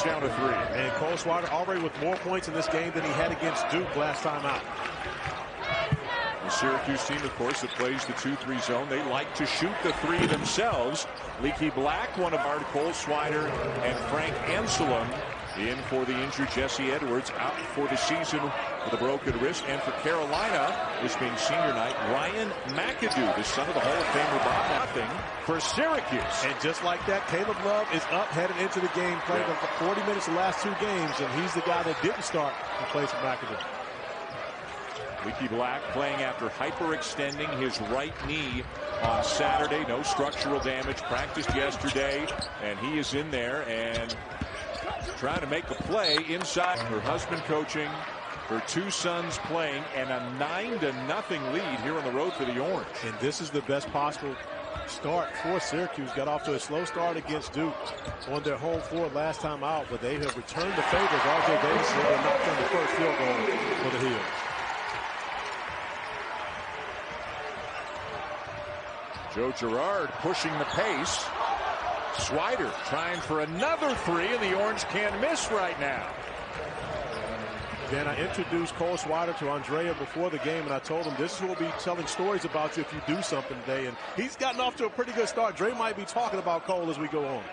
knocks down a three. And Cole Swider already with more points in this game than he had against Duke last time out. The Syracuse team, of course, that plays the 2-3 zone. They like to shoot the three themselves. Leaky Black, one of our Cole Swider, and Frank Anselm in for the injured Jesse Edwards, out for the season with a broken wrist. And for Carolina, this being senior night, Ryan McAdoo, the son of the Hall of Famer Bob. Nothing for Syracuse. And just like that, Caleb Love is up headed into the game, playing 40 minutes the last two games, and he's the guy that didn't start and plays for McAdoo. Leaky Black playing after hyperextending his right knee on Saturday. No structural damage. Practiced yesterday, and he is in there and trying to make a play inside. Her husband coaching, her two sons playing, and a 9-0 lead here on the road for the Orange. And this is the best possible start for Syracuse. Got off to a slow start against Duke on their home floor last time out, but they have returned the favors. R.J. Davis knocked down the first field goal for the Heels. Joe Girard pushing the pace. Swider trying for another three, and the Orange can't miss right now. Dan, I introduced Cole Swider to Andrea before the game, and I told him this is what we'll be telling stories about you if you do something today. And he's gotten off to a pretty good start. Dre might be talking about Cole as we go on.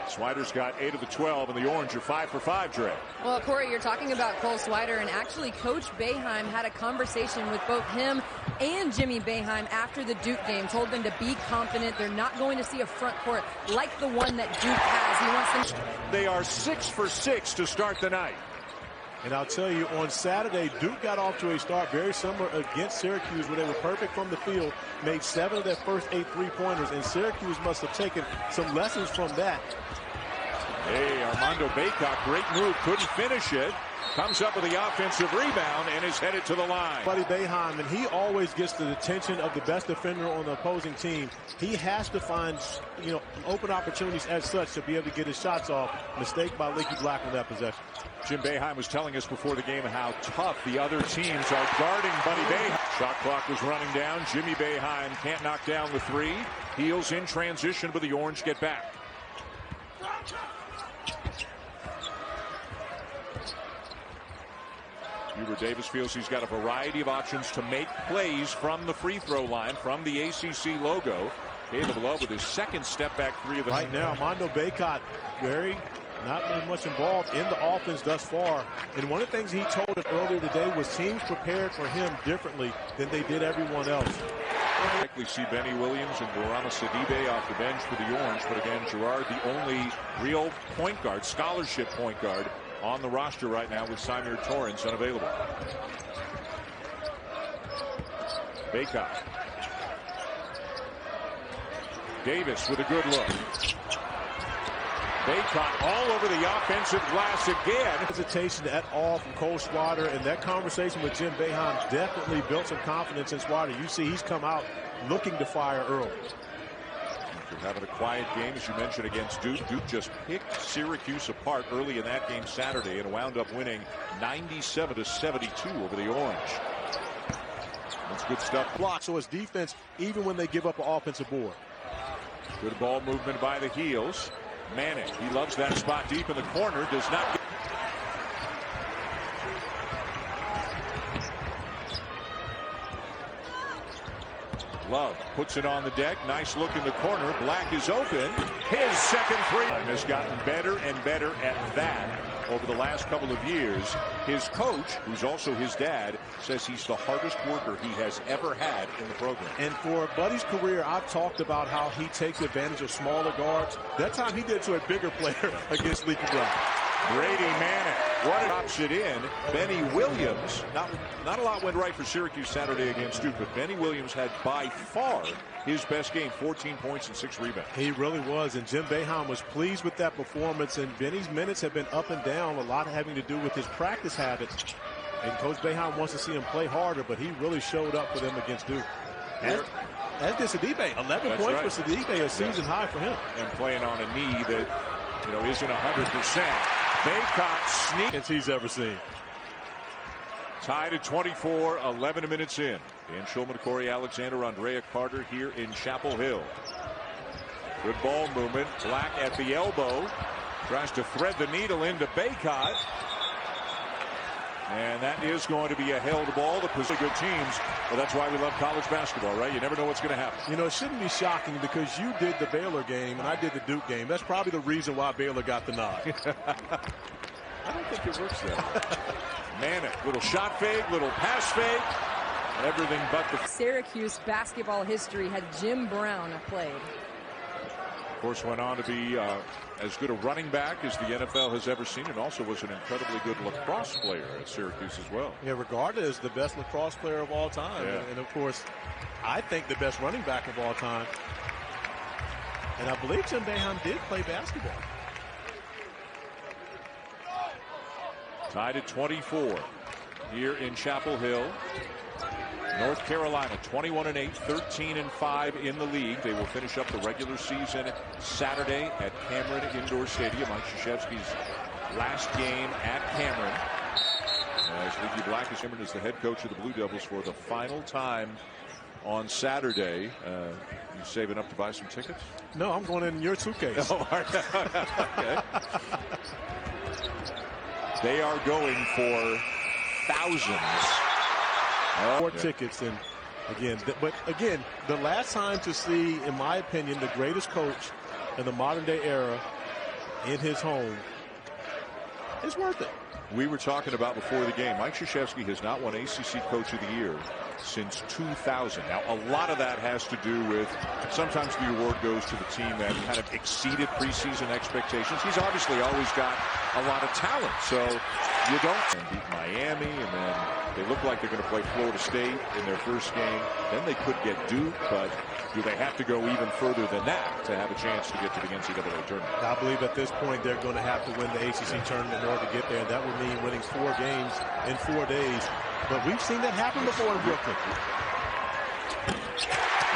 Swider's got 8 of the 12, and the Orange are 5 for 5, Dre. Well, Corey, you're talking about Cole Swider, and actually Coach Boeheim had a conversation with both him and Jimmy Boeheim after the Duke game, told them to be confident. They're not going to see a front court like the one that Duke has. He wants them. They are 6 for 6 to start the night. And I'll tell you, on Saturday, Duke got off to a start very similar against Syracuse, where they were perfect from the field, made 7 of their first 8 three-pointers, and Syracuse must have taken some lessons from that. Hey, Armando Baycock, great move, couldn't finish it. Comes up with the offensive rebound and is headed to the line. Buddy Boeheim, and he always gets the attention of the best defender on the opposing team. He has to find, open opportunities as such to be able to get his shots off. Mistake by Leaky Black on that possession. Jim Boeheim was telling us before the game how tough the other teams are guarding Buddy Boeheim. Shot clock was running down. Jimmy Boeheim can't knock down the three. Heels in transition, but the Orange get back. Hubert Davis feels he's got a variety of options to make plays from the free throw line, from the ACC logo. Caleb Love with his second step back three of the right now. Armando Baycott not very much involved in the offense thus far. And one of the things he told us earlier today was teams prepared for him differently than they did everyone else. Likely see Benny Williams and Bourama Sidibe off the bench for the Orange, but again, Girard, the only real point guard, scholarship point guard on the roster right now, with Symir Torrance unavailable. Baycott. Davis with a good look. Baycott all over the offensive glass again. Hesitation at all from Cole Swider, and that conversation with Jim Boeheim definitely built some confidence in Swider. You see he's come out looking to fire early. After having a quiet game, as you mentioned, against Duke. Duke just picked Syracuse apart early in that game Saturday and wound up winning 97-72 over the Orange. That's good stuff. Block, so it's defense even when they give up an offensive board. Good ball movement by the Heels. Manning, he loves that spot deep in the corner, does not get. Love puts it on the deck. Nice look in the corner. Black is open. His second three has gotten better and better at that over the last couple of years. His coach, who's also his dad, says he's the hardest worker he has ever had in the program. And for Buddy's career, I've talked about how he takes advantage of smaller guards. That time he did to a bigger player against Leaky Black. Brady Manning, what drops it in. Benny Williams, not a lot went right for Syracuse Saturday against Duke, but Benny Williams had by far his best game, 14 points and 6 rebounds. He really was, and Jim Boeheim was pleased with that performance, and Benny's minutes have been up and down, a lot having to do with his practice habits. And Coach Boeheim wants to see him play harder, but he really showed up for them against Duke. As did Sidibe. 11 points right for Sidibe, a season high for him. And playing on a knee that, isn't 100%. Baycott sneaks he's ever seen. Tied at 24, 11 minutes in. Dan Schulman, Corey Alexander, Andrea Carter here in Chapel Hill. Good ball movement. Black at the elbow. Tries to thread the needle into Baycott. And that is going to be a held ball. The pretty good teams. Well, that's why we love college basketball, right? You never know what's going to happen. You know, it shouldn't be shocking because you did the Baylor game and I did the Duke game. That's probably the reason why Baylor got the nod. I don't think it works that way. Manic, little shot fake, little pass fake, everything but the... Syracuse basketball history had Jim Brown played. Of course, went on to be as good a running back as the NFL has ever seen, and also was an incredibly good lacrosse player at Syracuse as well. Yeah, regarded as the best lacrosse player of all time. Yeah. And of course, I think the best running back of all time. And I believe Jim Boeheim did play basketball. Tied at 24 here in Chapel Hill. North Carolina 21-8, 13-5 in the league. They will finish up the regular season Saturday at Cameron Indoor Stadium. Mike Krzyzewski's last game at Cameron. As Leaky Black is the head coach of the Blue Devils for the final time on Saturday. You saving up to buy some tickets? No, I'm going in your suitcase. Oh, okay. They are going for thousands. More tickets, and again, the last time to see, in my opinion, the greatest coach in the modern day era in his home, it's worth it. We were talking about before the game, Mike Krzyzewski has not won ACC Coach of the Year since 2000. Now, a lot of that has to do with sometimes the award goes to the team that kind of exceeded preseason expectations. He's obviously always got a lot of talent, so you don't beat Miami, and then they look like they're going to play Florida State in their first game. Then they could get Duke, but do they have to go even further than that to have a chance to get to the NCAA tournament? I believe at this point they're going to have to win the ACC tournament in order to get there. That would mean winning 4 games in 4 days. But we've seen that happen before in Brooklyn.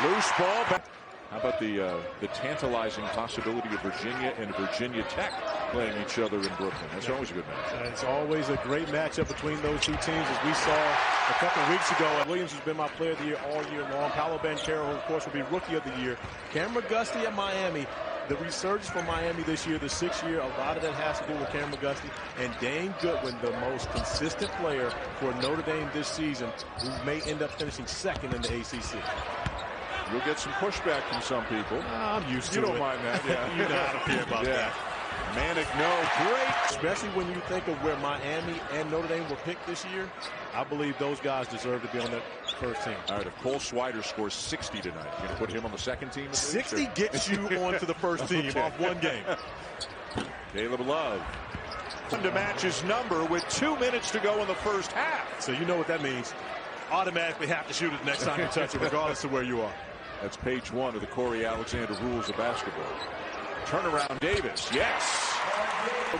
Loose ball back. How about the tantalizing possibility of Virginia and Virginia Tech playing each other in Brooklyn? That's always a good match. It's always a great matchup between those two teams, as we saw a couple of weeks ago. Williams has been my player of the year all year long. Paolo Banchero, of course, will be rookie of the year. Cameron McGusty at Miami. The resurgence from Miami this year, the 6th year, a lot of that has to do with Cameron McGusty. And Dane Goodwin, the most consistent player for Notre Dame this season, who may end up finishing 2nd in the ACC. You'll get some pushback from some people. I'm used to it. You don't mind that, yeah. You know how to feel about that. Manic, no, great. Especially when you think of where Miami and Notre Dame were picked this year, I believe those guys deserve to be on that first team. All right, if Cole Swider scores 60 tonight, you're going to put him on the second team? 60 gets you onto the first team off one game. Caleb Love to match his number with 2 minutes to go in the first half. So you know what that means. Automatically have to shoot it next time you touch it, regardless of where you are. That's page 1 of the Corey Alexander rules of basketball. Turnaround Davis, yes.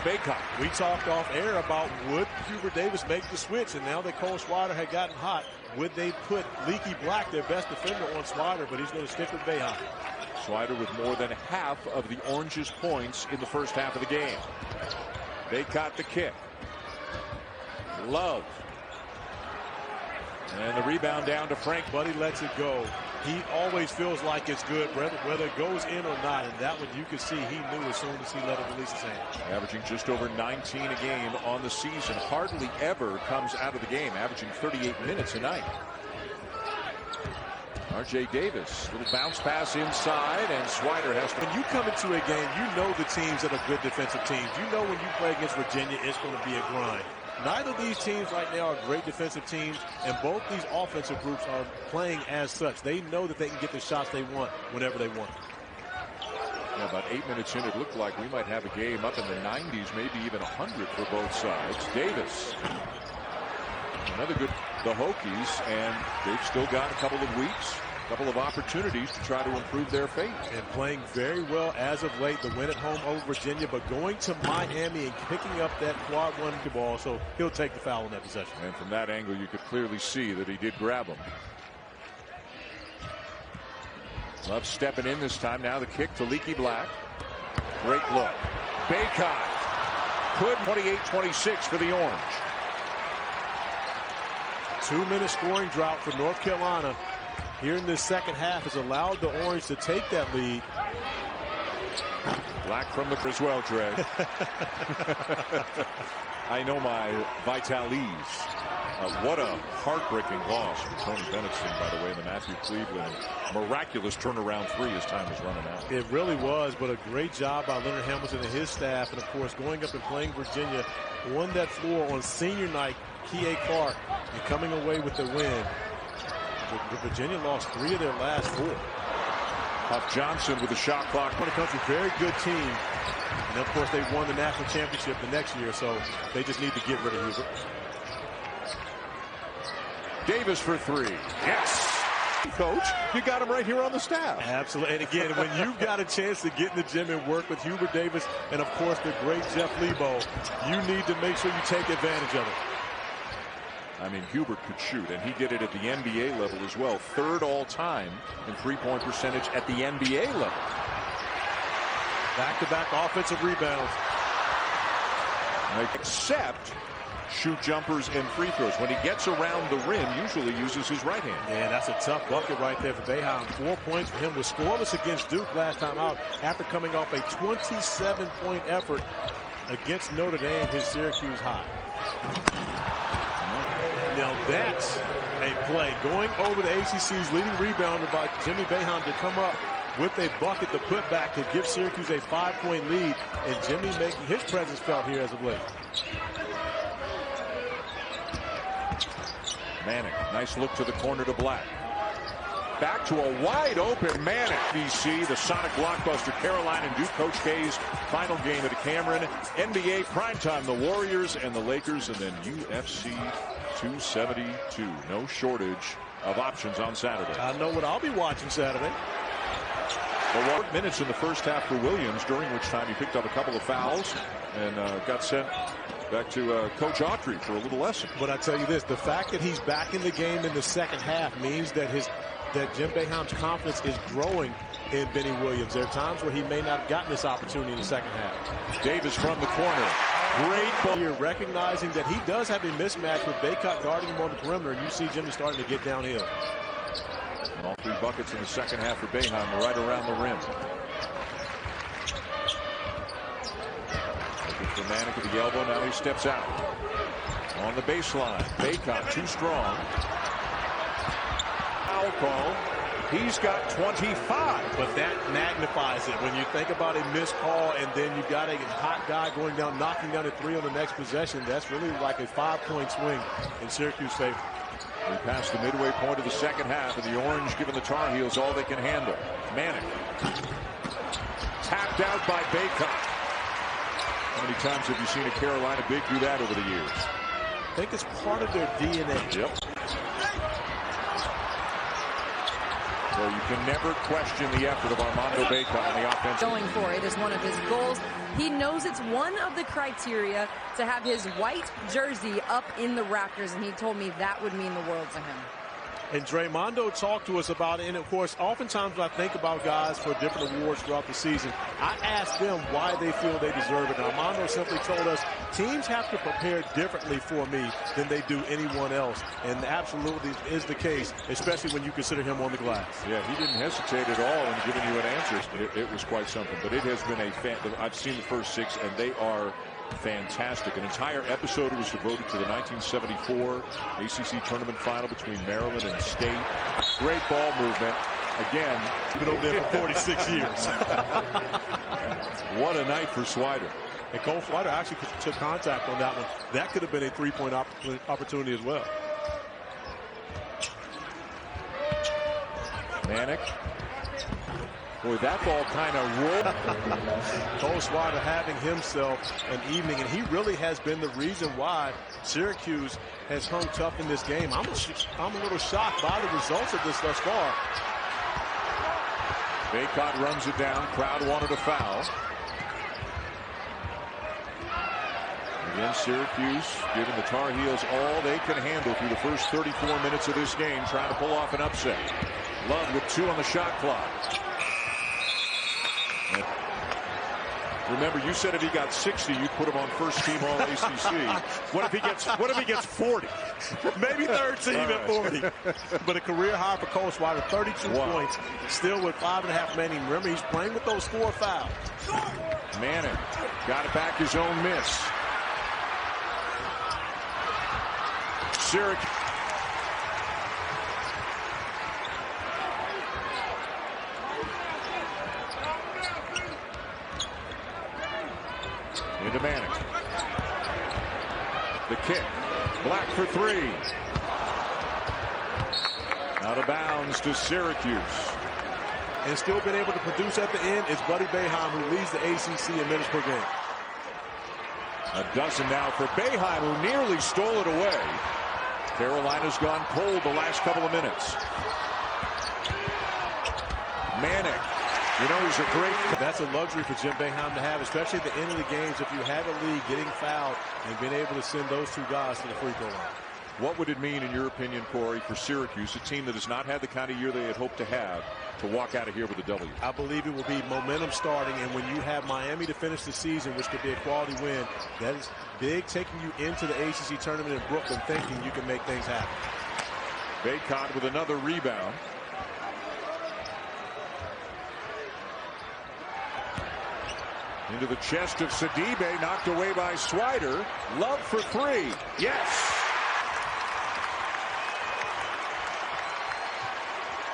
Baycott. We talked off air about would Hubert Davis make the switch, and now that Cole Swider had gotten hot, would they put Leaky Black, their best defender, on Swider, but he's going to stick with Boeheim. Swider with more than half of the Orange's points in the first half of the game. Baycott the kick. Love. And the rebound down to Frank. Buddy lets it go. He always feels like it's good, whether it goes in or not. And that one you could see he knew as soon as he let it release his hand. Averaging just over 19 a game on the season. Hardly ever comes out of the game, averaging 38 minutes a night. R.J. Davis, little bounce pass inside, and Swider has to. When you come into a game, you know the teams that are good defensive teams. You know when you play against Virginia, it's going to be a grind. Neither of these teams right now are great defensive teams, and both these offensive groups are playing as such. They know that they can get the shots they want whenever they want. Yeah, about 8 minutes in, it looked like we might have a game up in the 90s, maybe even 100 for both sides. Davis, another good, the Hokies, and they've still got a couple of weeks, a couple of opportunities to try to improve their fate. And playing very well as of late, the win at home over Virginia, but going to Miami and picking up that quad one ball, so he'll take the foul in that possession. And from that angle, you could clearly see that he did grab him. Love stepping in this time. Now the kick to Leaky Black. Great look. Baycott could 28-26 for the Orange. 2-minute scoring drought for North Carolina here in this second half has allowed the Orange to take that lead. Black from the as well, Trey. I know my Vitalis. What a heartbreaking loss for Tony Bennett's team, by the way, in the Matthew Cleveland miraculous turnaround three as time is running out. It really was, but a great job by Leonard Hamilton and his staff. And, of course, going up and playing Virginia on that floor on senior night, K.A. Clark, and coming away with the win. Virginia lost 3 of their last 4. Huff Johnson with the shot clock. The country, very good team. And, of course, they won the national championship the next year, so they just need to get rid of Hubert. Davis for 3. Yes. Coach, you got him right here on the staff. Absolutely. And again, when you've got a chance to get in the gym and work with Hubert Davis and, of course, the great Jeff Lebo, you need to make sure you take advantage of it. I mean, Hubert could shoot, and he did it at the NBA level as well. 3rd all-time in three-point percentage at the NBA level. Back-to-back offensive rebounds. Except shoot jumpers and free throws. When he gets around the rim, usually uses his right hand. Yeah, that's a tough bucket right there for Boeheim. 4 points for him. Was scoreless against Duke last time out after coming off a 27-point effort against Notre Dame, his Syracuse high. Now that's a play. Going over the ACC's leading rebounder by Jimmy Boeheim to come up with a bucket to put back to give Syracuse a 5-point lead, and Jimmy making his presence felt here as of late. Manick, nice look to the corner to Black. Back to a wide open Manick. BC, the Sonic blockbuster, Caroline and Duke. Coach K's final game at the Cameron. NBA primetime, the Warriors and the Lakers, and then UFC 272. No shortage of options on Saturday. I know what I'll be watching Saturday. Well, 1 minutes in the first half for Williams, during which time he picked up a couple of fouls and got sent back to Coach Autry for a little lesson. But I tell you this, the fact that he's back in the game in the second half means that Jim Boeheim's confidence is growing in Benny Williams. There are times where he may not have gotten this opportunity in the second half. Davis from the corner. Great ball. You're recognizing that he does have a mismatch with Baycott guarding him on the perimeter, and you see Jimmy starting to get downhill. And all 3 buckets in the second half for Boeheim, right around the rim. Looking for Manick at the elbow. Now he steps out. On the baseline. Baycott too strong. Foul call. He's got 25. But that magnifies it. When you think about a missed call and then you've got a hot guy going down, knocking down a 3 on the next possession, that's really like a 5-point swing in Syracuse favor. We passed the midway point of the second half, and the Orange giving the Tar Heels all they can handle. Manick. Tapped out by Baycott. How many times have you seen a Carolina big do that over the years? I think it's part of their DNA. Yep. Well, you can never question the effort of Armando Baycott on the offense. Going for it is one of his goals. He knows it's one of the criteria to have his white jersey up in the rafters, and he told me that would mean the world to him. And Draymondo talked to us about it, and of course, oftentimes when I think about guys for different awards throughout the season, I ask them why they feel they deserve it. And Armando simply told us teams have to prepare differently for me than they do anyone else, and absolutely is the case, especially when you consider him on the glass. Yeah, he didn't hesitate at all in giving you an answer. It was quite something, but it has been I've seen the first 6, and they are fantastic. An entire episode was devoted to the 1974 ACC tournament final between Maryland and State. Great ball movement. Again, been over there for 46 years. What a night for Swider. And Cole Swider actually took contact on that one. That could have been a 3-point opportunity as well. Manick. Boy, that ball kind of rolled. Cole Swider having himself an evening, and he really has been the reason why Syracuse has hung tough in this game. I'm a little shocked by the results of this thus far. Baycott runs it down. Crowd wanted a foul. Again, Syracuse giving the Tar Heels all they can handle through the first 34 minutes of this game, trying to pull off an upset. Love with 2 on the shot clock. Remember, you said if he got 60, you'd put him on first team all ACC. What if he gets 40? Maybe third team at 40. But a career high for Cole Swider, 32 points, still with 5.5 remaining. Remember, he's playing with those 4 fouls. Manning got it back, his own miss. Syracuse. Into Manning. The kick. Black for 3. Out of bounds to Syracuse. And still been able to produce at the end is Buddy Boeheim, who leads the ACC in minutes per game. A dozen now for Boeheim, who nearly stole it away. Carolina's gone cold the last couple of minutes. Manning. You know, he's a great... That's a luxury for Jim Boeheim to have, especially at the end of the games. If you have a lead getting fouled and being able to send those 2 guys to the free throw line. What would it mean, in your opinion, Corey, for Syracuse, a team that has not had the kind of year they had hoped to have, to walk out of here with a W? I believe it will be momentum starting, and when you have Miami to finish the season, which could be a quality win, that is big, taking you into the ACC tournament in Brooklyn, thinking you can make things happen. Bacot with another rebound. Into the chest of Sidibe, knocked away by Swider. Love for 3. Yes!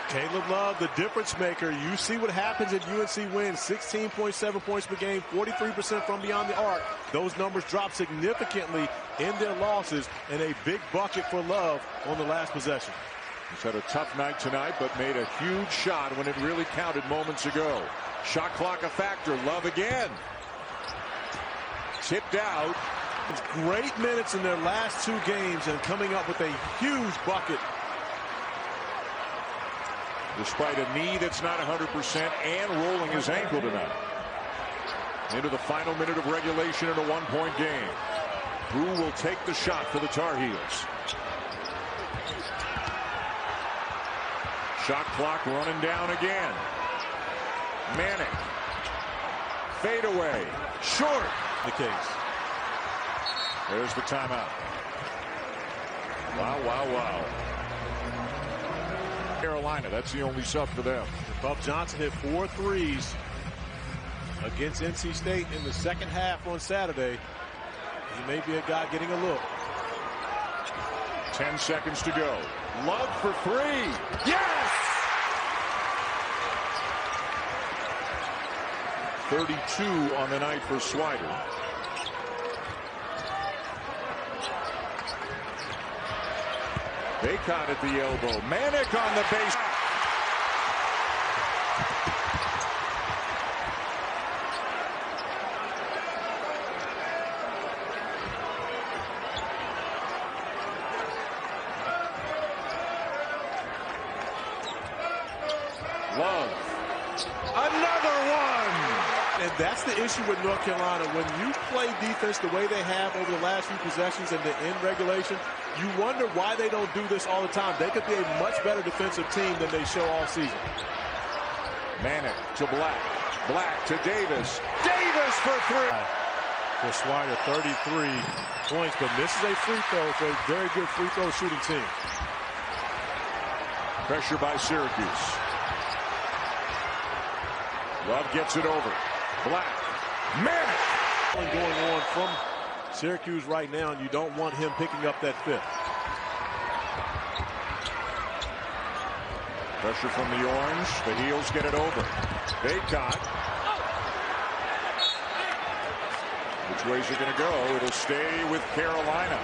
Caleb Love, the difference maker. You see what happens if UNC wins. 16.7 points per game, 43% from beyond the arc. Those numbers drop significantly in their losses, and a big bucket for Love on the last possession. He's had a tough night tonight, but made a huge shot when it really counted moments ago. Shot clock a factor. Love again. Tipped out. It's great minutes in their last 2 games and coming up with a huge bucket. Despite a knee that's not 100% and rolling his ankle tonight. Into the final minute of regulation in a 1-point game. Who will take the shot for the Tar Heels? Shot clock running down again. Manning. Fade away. Short. The case. There's the timeout. Wow, wow, wow. Carolina, that's the only sub for them. Buff Johnson hit 4 threes against NC State in the second half on Saturday. He may be a guy getting a look. 10 seconds to go. Love for 3. Yes! 32 on the night for Swider. Bacot at the elbow. Manick on the base. Love. Another one. And that's the issue with North Carolina. When you play defense the way they have over the last few possessions and the end regulation, you wonder why they don't do this all the time. They could be a much better defensive team than they show all season. Manning to Black. Black to Davis. Davis for 3. For Swider, 33 points, but misses a free throw for a very good free throw shooting team. Pressure by Syracuse. Love gets it over. Black. Manning. Going on from Syracuse right now, and you don't want him picking up that 5th. Pressure from the Orange. The Heels get it over. Bacot. Which way's it going to go? It'll stay with Carolina.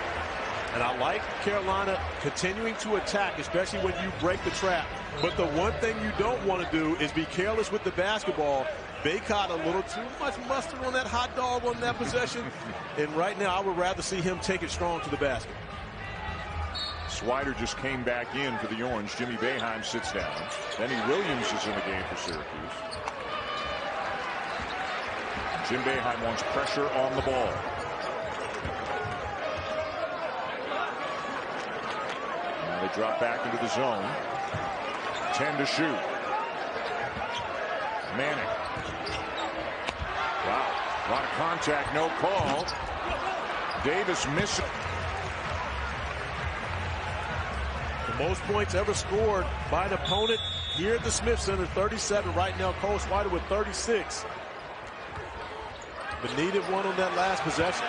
And I like Carolina continuing to attack, especially when you break the trap. But the one thing you don't want to do is be careless with the basketball. Bacot a little too much mustard on that hot dog on that possession. And right now, I would rather see him take it strong to the basket. Swider just came back in for the Orange. Jimmy Boeheim sits down. Benny Williams is in the game for Syracuse. Jim Boeheim wants pressure on the ball. Now they drop back into the zone. 10 to shoot. Manning. Wow. lot of contact, no call. Davis missing. The most points ever scored by an opponent here at the Smith Center, 37 right now. Cole Swider with 36. But needed one on that last possession.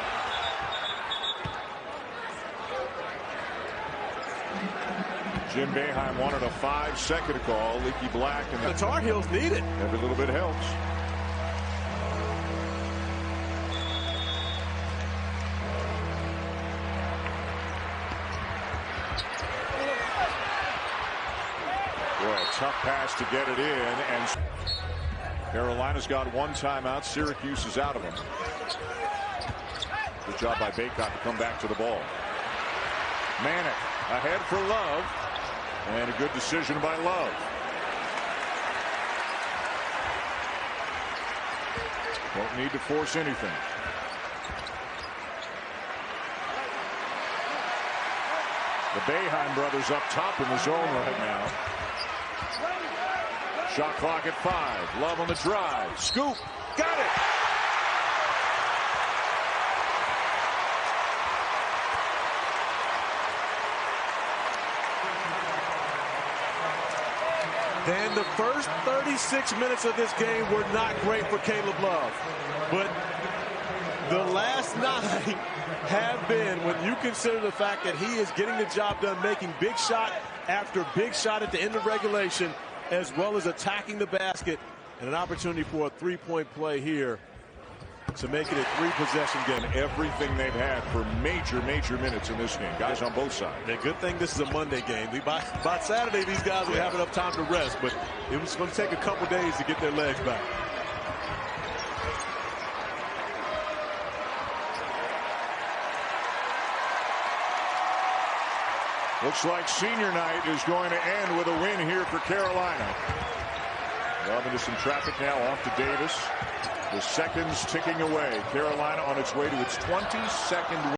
Jim Boeheim wanted a 5-second call. Leaky Black and the Tar Heels need it. Every little bit helps. Boy, a tough pass to get it in, and Carolina's got one timeout. Syracuse is out of them. Good job by Baycott to come back to the ball. Manick ahead for Love, and a good decision by Love. Don't need to force anything. The Boeheim brothers up top in the zone right now. Shot clock at 5. Love on the drive. Scoop. Got it. And the first 36 minutes of this game were not great for Caleb Love. But the last 9 have been, when you consider the fact that he is getting the job done, making big shot after big shot at the end of regulation, as well as attacking the basket, and an opportunity for a three-point play here to make it a 3-possession game. Everything they've had for major minutes in this game. Guys on both sides. And good thing this is a Monday game. By Saturday, these guys will have enough time to rest, but it was going to take a couple days to get their legs back. Looks like senior night is going to end with a win here for Carolina. Love into some traffic now, off to Davis. The seconds ticking away. Carolina on its way to its 22nd win.